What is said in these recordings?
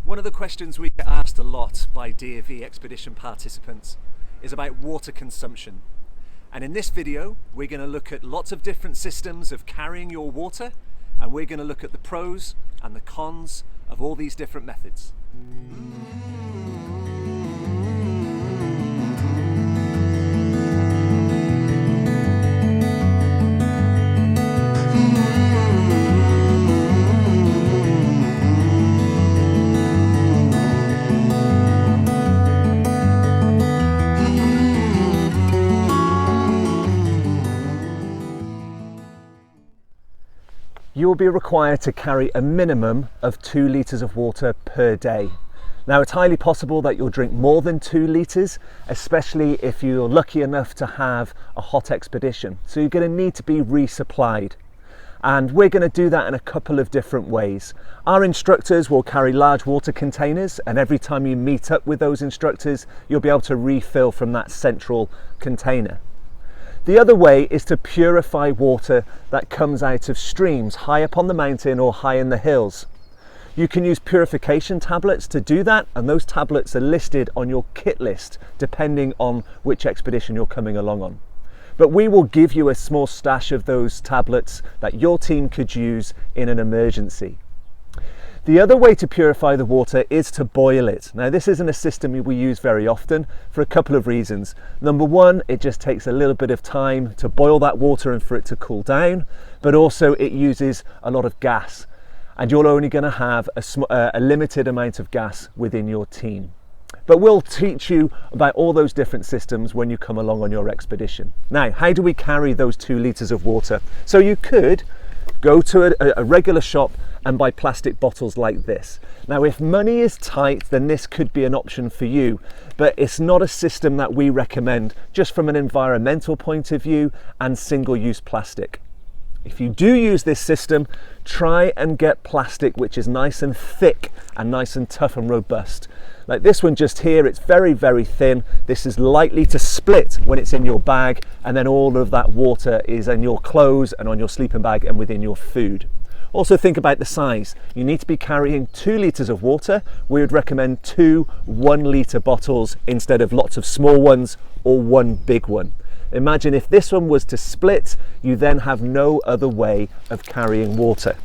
One of the questions we get asked a lot by DofE expedition participants is about water consumption. And in this video, we're going to look at lots of different systems of carrying your water, and we're going to look at the pros and the cons of all these different methods. You will be required to carry a minimum of 2 litres of water per day. Now, it's highly possible that you'll drink more than 2 litres, especially if you're lucky enough to have a hot expedition. So you're going to need to be resupplied. And we're going to do that in a couple of different ways. Our instructors will carry large water containers, and every time you meet up with those instructors, you'll be able to refill from that central container. The other way is to purify water that comes out of streams high up on the mountain or high in the hills. You can use purification tablets to do that, and those tablets are listed on your kit list depending on which expedition you're coming along on. But we will give you a small stash of those tablets that your team could use in an emergency. The other way to purify the water is to boil it. Now, this isn't a system we use very often for a couple of reasons. Number one, it just takes a little bit of time to boil that water and for it to cool down, but also it uses a lot of gas, and you're only going to have a limited amount of gas within your team. But we'll teach you about all those different systems when you come along on your expedition. Now, how do we carry those 2 litres of water? So you could go to a regular shop and buy plastic bottles like this. Now, if money is tight, then this could be an option for you, but it's not a system that we recommend just from an environmental point of view and single-use plastic. If you do use this system, try and get plastic which is nice and thick and nice and tough and robust. Like this one just here, it's very, very thin. This is likely to split when it's in your bag, and then all of that water is in your clothes and on your sleeping bag and within your food. Also think about the size. You need to be carrying 2 litres of water. We would recommend 2 1-litre bottles instead of lots of small ones or one big one. Imagine if this one was to split, you then have no other way of carrying water.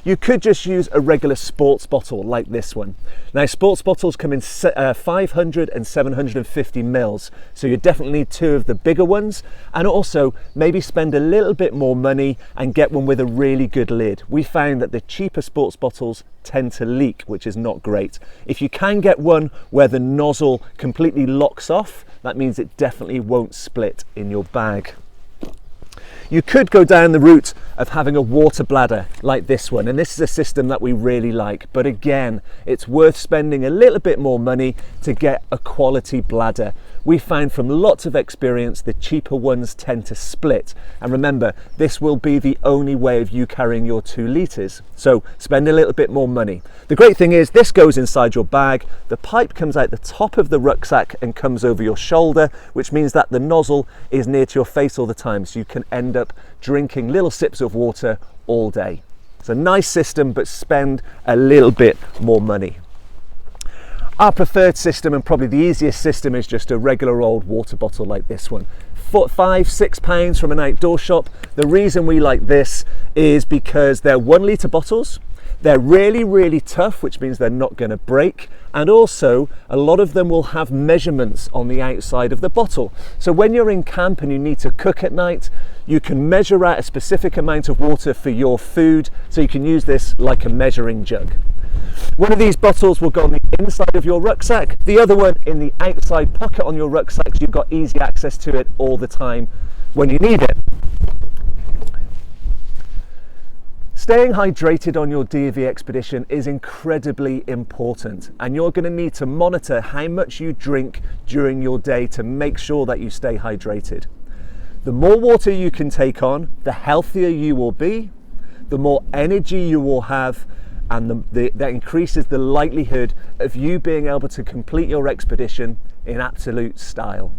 You could just use a regular sports bottle like this one. Now, sports bottles come in 500 and 750 mils, so you definitely need 2 of the bigger ones, and also maybe spend a little bit more money and get one with a really good lid. We found that the cheaper sports bottles tend to leak, which is not great. If you can get one where the nozzle completely locks off, that means it definitely won't split in your bag. You could go down the route of having a water bladder like this one, and this is a system that we really like, but again, it's worth spending a little bit more money to get a quality bladder. We found from lots of experience the cheaper ones tend to split, and remember, this will be the only way of you carrying your 2 litres, so spend a little bit more money. The great thing is this goes inside your bag, the pipe comes out the top of the rucksack and comes over your shoulder, which means that the nozzle is near to your face all the time, so you can end up drinking little sips of water all day. It's a nice system, but spend a little bit more money. Our preferred system, and probably the easiest system, is just a regular old water bottle like this one. £5–6 from an outdoor shop. The reason we like this is because they're 1-litre bottles. They're really, really tough, which means they're not going to break. And also, a lot of them will have measurements on the outside of the bottle. So when you're in camp and you need to cook at night, you can measure out a specific amount of water for your food. So you can use this like a measuring jug. One of these bottles will go on the inside of your rucksack. The other one in the outside pocket on your rucksack, so you've got easy access to it all the time when you need it. Staying hydrated on your DofE expedition is incredibly important, and you're going to need to monitor how much you drink during your day to make sure that you stay hydrated. The more water you can take on, the healthier you will be, the more energy you will have, and that increases the likelihood of you being able to complete your expedition in absolute style.